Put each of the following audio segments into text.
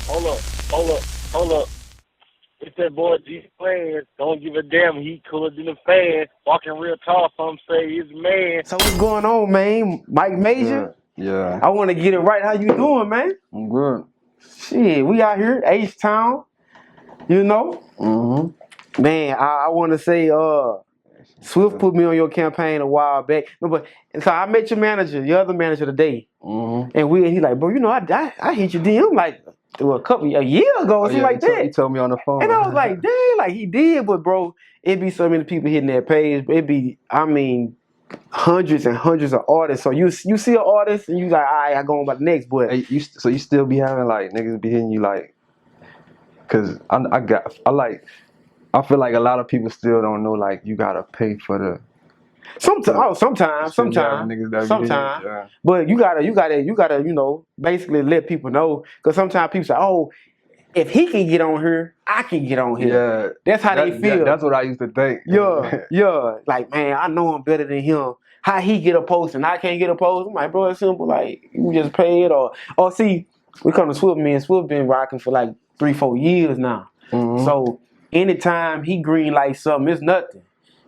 Hold up, hold up, hold up. It's that boy G Plans. Don't give a damn. He cooler than a fan. Walking real tall. Some say he's a man. So what's going on, man? Mike Mayjor? Good. Yeah. I want to get it right. How you doing, man? I'm good. Shit, we out here, H-Town, you know? Man, I want to say, Swift put me on your campaign a while back. No, but and so I met your manager, your other manager today. And he like, bro, you know, I hit your DM like a year ago or something like that. He told me on the phone. And I was like, dang, like he did, but bro, it be so many people hitting that page. It be, I mean, hundreds and hundreds of artists. So you see an artist and you like, all right, I go on by the next. But Hey, so you still be having like niggas be hitting you like, cause I feel like a lot of people still don't know like you gotta pay for the. sometimes. Niggas that be hitting you, yeah. But you gotta, you know, basically let people know. Cause sometimes people say, oh, if he can get on here, I can get on here. Yeah, That's how they feel. That's what I used to think. Yeah. Like, man, I know I'm better than him. How he get a post and I can't get a post? I'm like, bro, it's simple. Like, you just pay it or see, we come to Swift, man. Swift been rocking for like 3-4 years now. So anytime he green light something, it's nothing.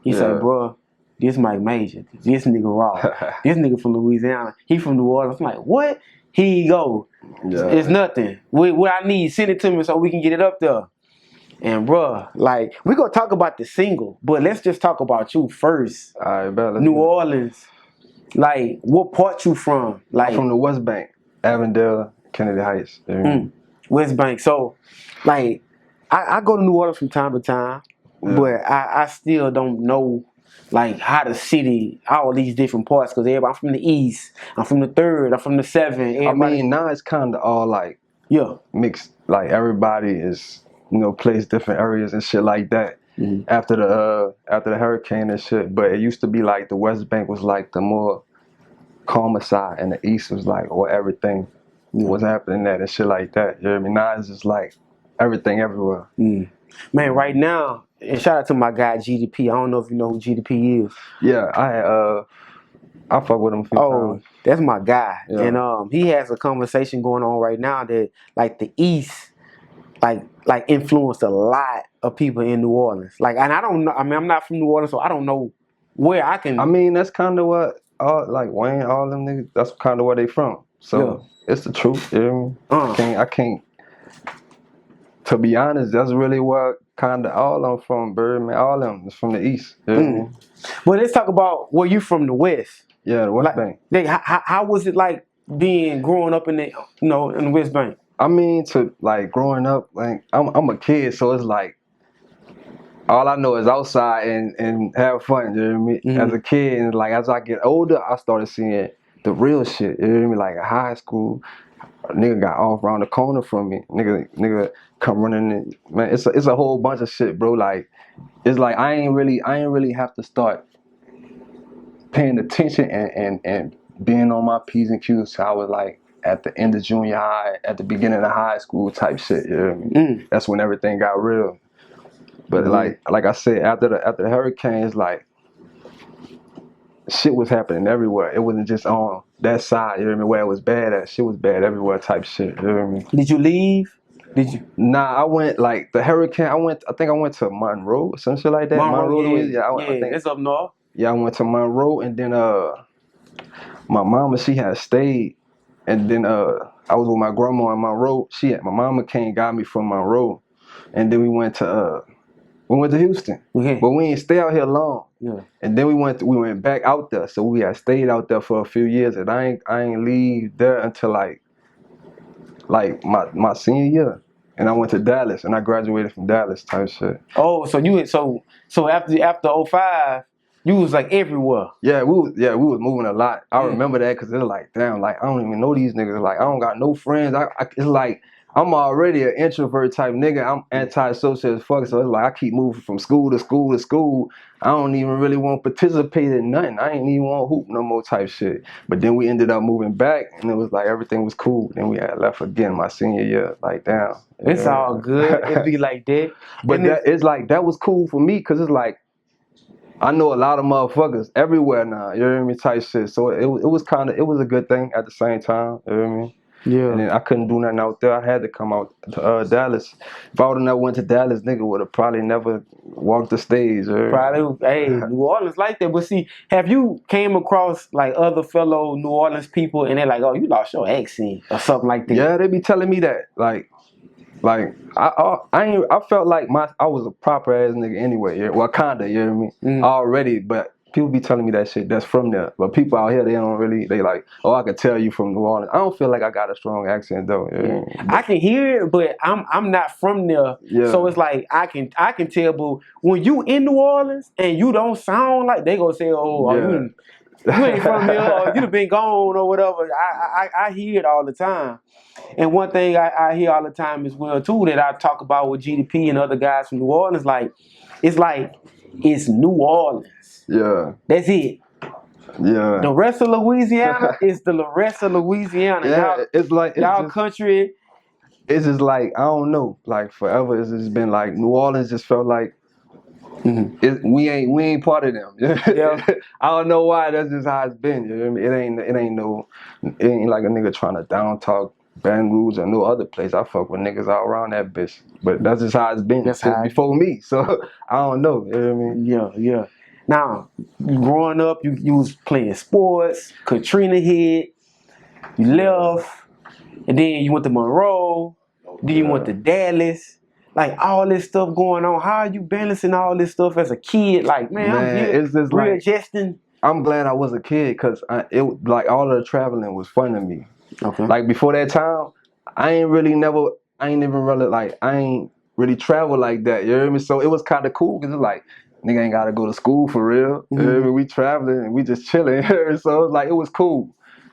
He said, bro, this Mike Mayjor. This nigga raw. This nigga from Louisiana. He from New Orleans. I'm like, what? Here you go. Yeah. It's nothing. What I need, send it to me so we can get it up there. And bruh, like, we gonna talk about the single, but let's just talk about you first. All right, bet. New Orleans. Like, what part you from? Like, I'm from the WestBank, Avondale, Kennedy Heights. WestBank. So, like, I go to New Orleans from time to time, but I still don't know like how the city, all these different parts, because everybody, I'm from the East, I'm from the 3rd, I'm from the 7th. I mean, now it's kind of all like mixed. Like everybody is, you know, plays different areas and shit like that. After the hurricane and shit, but it used to be like the West Bank was like the more calmer side, and the East was like where everything was happening at and shit like that. You know what I mean? Now it's just like everything everywhere. Man, right now, and shout out to my guy GDP. I don't know if you know who GDP is. Yeah, I fuck with him a few times. That's my guy. Yeah. And he has a conversation going on right now that like the East like influenced a lot of people in New Orleans. Like, and I don't know, I mean, I'm not from New Orleans, so I don't know where I can. I mean, that's kind of what like Wayne, all them niggas, that's kind of where they from. So it's the truth. You know what I mean? I can't to be honest, that's really where kind of all I'm from, Birdman. All them is from the East. You know what I mean? Well, let's talk about where you from the West. Yeah, the West Bank. How was it like growing up in the, in the West Bank? I mean, to like growing up, like I'm a kid, so it's like all I know is outside and have fun. You know what I mean? As a kid, and like as I get older, I started seeing the real shit. You know what I mean? Like high school, a nigga got off around the corner from me. Nigga come running in. Man, it's a whole bunch of shit, bro. Like it's like I ain't really have to start paying attention and being on my P's and Q's. So I was like at the end of junior high, at the beginning of high school type shit. You know what I mean? That's when everything got real. But like I said, after the hurricanes, like shit was happening everywhere. It wasn't just on that side, you know what I mean, where it was bad at. Shit was bad everywhere type shit. You know what I mean? Did you leave? Did you? Nah, I went like the hurricane. I think I went to Monroe or some shit like that. Monroe, I think it's up north. Yeah, I went to Monroe, and then my mama, she had stayed, and then I was with my grandma in Monroe. My mama came and got me from Monroe, and then we went to Houston, but we ain't stay out here long. Yeah. And then we went back out there, so we had stayed out there for a few years, and I ain't leave there until like my senior year, and I went to Dallas, and I graduated from Dallas type shit. Oh, so after 05, you was like everywhere. Yeah, we was moving a lot. I remember that because it was like, damn, like I don't even know these niggas. Like I don't got no friends. It's like I'm already an introvert type nigga. I'm antisocial as fuck. So it's like I keep moving from school to school to school. I don't even really want to participate in nothing. I ain't even want to hoop no more type shit. But then we ended up moving back, and it was like everything was cool. Then we had left again my senior year. Like damn, it's all good. It be like that. But it's like that was cool for me because it's like I know a lot of motherfuckers everywhere now. You know what I mean? Type shit. So it was a good thing at the same time. You know what I mean? Yeah. And then I couldn't do nothing out there. I had to come out to Dallas. If I would have never went to Dallas, nigga would have probably never walked the stage. Probably, hey, New Orleans like that. But see, have you came across like other fellow New Orleans people and they're like, oh, you lost your accent or something like that? Yeah, they be telling me that. Like I felt like I was a proper ass nigga anyway. Yeah? Well, kinda, you know what I mean? Already, but people be telling me that shit that's from there. But people out here, they like, oh, I could tell you from New Orleans. I don't feel like I got a strong accent though. You know? I can hear it, but I'm not from there. Yeah. So it's like I can tell, but when you in New Orleans and you don't sound like, they gonna say, oh, you ain't from here, or you done been gone or whatever. I hear it all the time. And one thing I hear all the time as well too, that I talk about with GDP and other guys from New Orleans, it's New Orleans. Yeah. That's it. Yeah. The rest of Louisiana is the rest of Louisiana. Yeah, y'all country. It's just like, I don't know, like forever it's just been like New Orleans just felt like we ain't part of them. Yeah. I don't know why. That's just how it's been. You know what I mean? It ain't like a nigga trying to down talk Baton Rouge or no other place. I fuck with niggas all around that bitch. But that's just how it's been since before me. So I don't know. You know what I mean? Yeah. Now, growing up, you was playing sports. Katrina hit. You left, and then you went to Monroe. Then you went to Dallas. Like all this stuff going on. How are you balancing all this stuff as a kid? Like, man I'm here it's just readjusting. Like, I'm glad I was a kid because like all of the traveling was fun to me. Okay. Like before that time, I ain't really traveled like that. You know what I mean? So it was kind of cool because it's like, nigga ain't gotta go to school for real. You know what I mean? We traveling and we just chilling. So it was cool.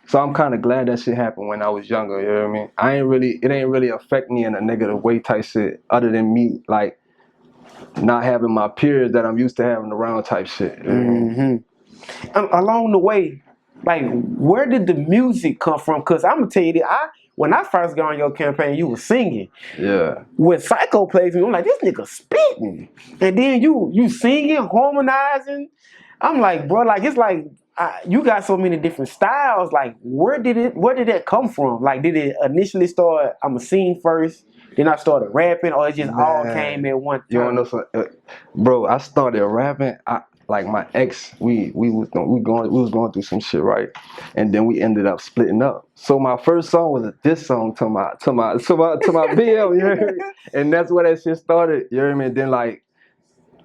So I'm kind of glad that shit happened when I was younger. You know what I mean? It ain't really affect me in a negative way type shit. Other than me like not having my peers that I'm used to having around type shit. You know Along the way, like, where did the music come from? Because I'm gonna tell you that when I first got on your campaign, you was singing. Yeah. When Psycho plays me, I'm like, this nigga spitting. And then you singing, harmonizing. I'm like, bro, like it's like you got so many different styles. Like, where did that come from? Like, did it initially start? I'ma sing first, then I started rapping, or it just all came at one time? You wanna know something? Bro, I started rapping. Like my ex, we was going through some shit, right? And then we ended up splitting up. So my first song was a diss song to my BL, you hear me? And that's where that shit started, you hear me? And then like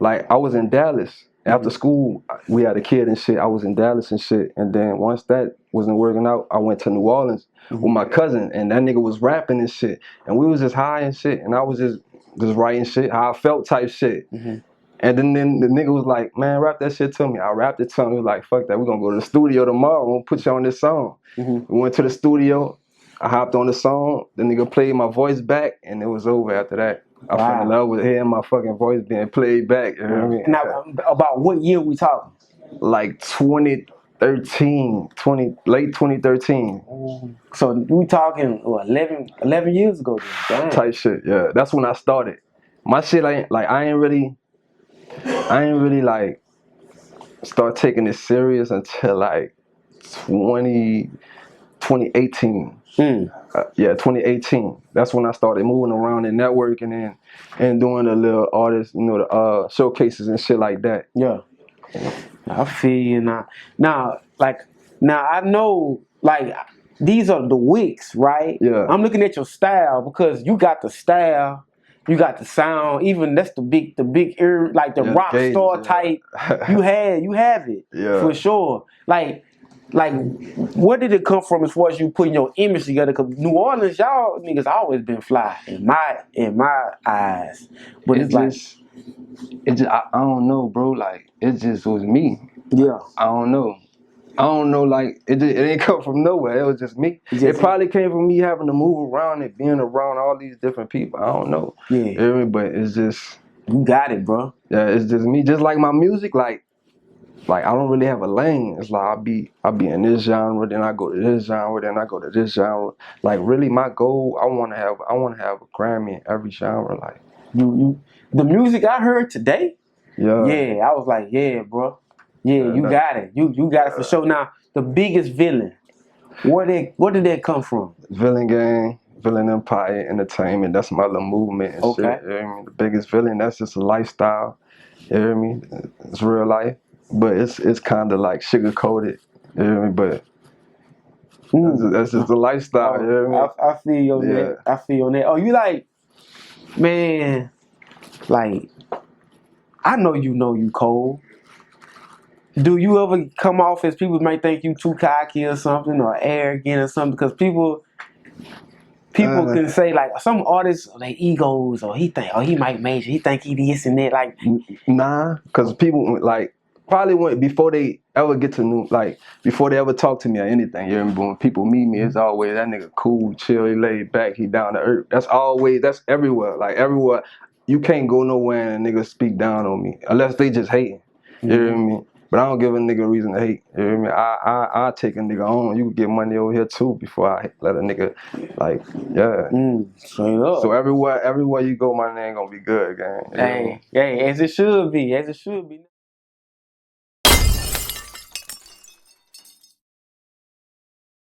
I was in Dallas. After school, we had a kid and shit. I was in Dallas and shit. And then once that wasn't working out, I went to New Orleans with my cousin, and that nigga was rapping and shit. And we was just high and shit, and I was just writing shit, how I felt type shit. And then the nigga was like, man, rap that shit to me. I rapped it to him. He was like, fuck that. We're going to go to the studio tomorrow. I'm going to put you on this song. We went to the studio. I hopped on the song. The nigga played my voice back, and it was over after that. I fell in love with hearing my fucking voice being played back. You know what I mean? Now, about what year we talking? Like 2013, late 2013. So we talking 11 years ago then. Damn. Type shit, yeah. That's when I started. My shit I ain't really like start taking it serious until like 2018. 2018. That's when I started moving around and networking and doing the little artists, the showcases and shit like that. Yeah. I feel you now. Now I know, like, these are the wicks, right? Yeah. I'm looking at your style because you got the style, you got the sound. Even that's the big ear, like the rock star type. You have it, for sure. Like, where did it come from as far as you putting your image together? Cause New Orleans, y'all niggas always been fly in my eyes. But it's I don't know, bro. Like, it just was me. Yeah. I don't know, like, it didn't come from nowhere. It was just me. It probably came from me having to move around and being around all these different people. I don't know. Yeah. You know what I mean? But it's just... You got it, bro. Yeah, it's just me. Just like my music, like I don't really have a lane. It's like I'll be in this genre, then I go to this genre, then I go to this genre. Like, really, my goal, I want to have a Grammy in every genre. Like, the music I heard today, I was like, yeah, bro. Yeah, you got it. You got it for sure. Now, the biggest villain Where did that come from? Villain Gang, Villain Empire Entertainment. That's my little movement and shit. You hear me? The biggest villain. That's just a lifestyle. You hear me? It's real life, but it's kind of like sugar coated. You hear me? But that's just a lifestyle. You hear me? I feel you on that. I feel you on that. Oh, you like, man, like, I know you cold. Do you ever come off as people might think you too cocky or something, or arrogant or something? Because people can say, like, some artists, their egos, or he Mike Mayjor, he think he this and that. Like, nah, because people like probably when before they ever get to know, like before they ever talk to me or anything. You remember when people meet me, it's always that nigga cool, chill, he laid back, he down to earth. That's everywhere. Like everywhere, you can't go nowhere and a nigga speak down on me unless they just hating. You hear me? But I don't give a nigga a reason to hate. You hear me? I take a nigga on. You can get money over here too before I let a nigga, like, yeah. Straight up. So everywhere you go, my name gonna be good, gang. Hey, as it should be.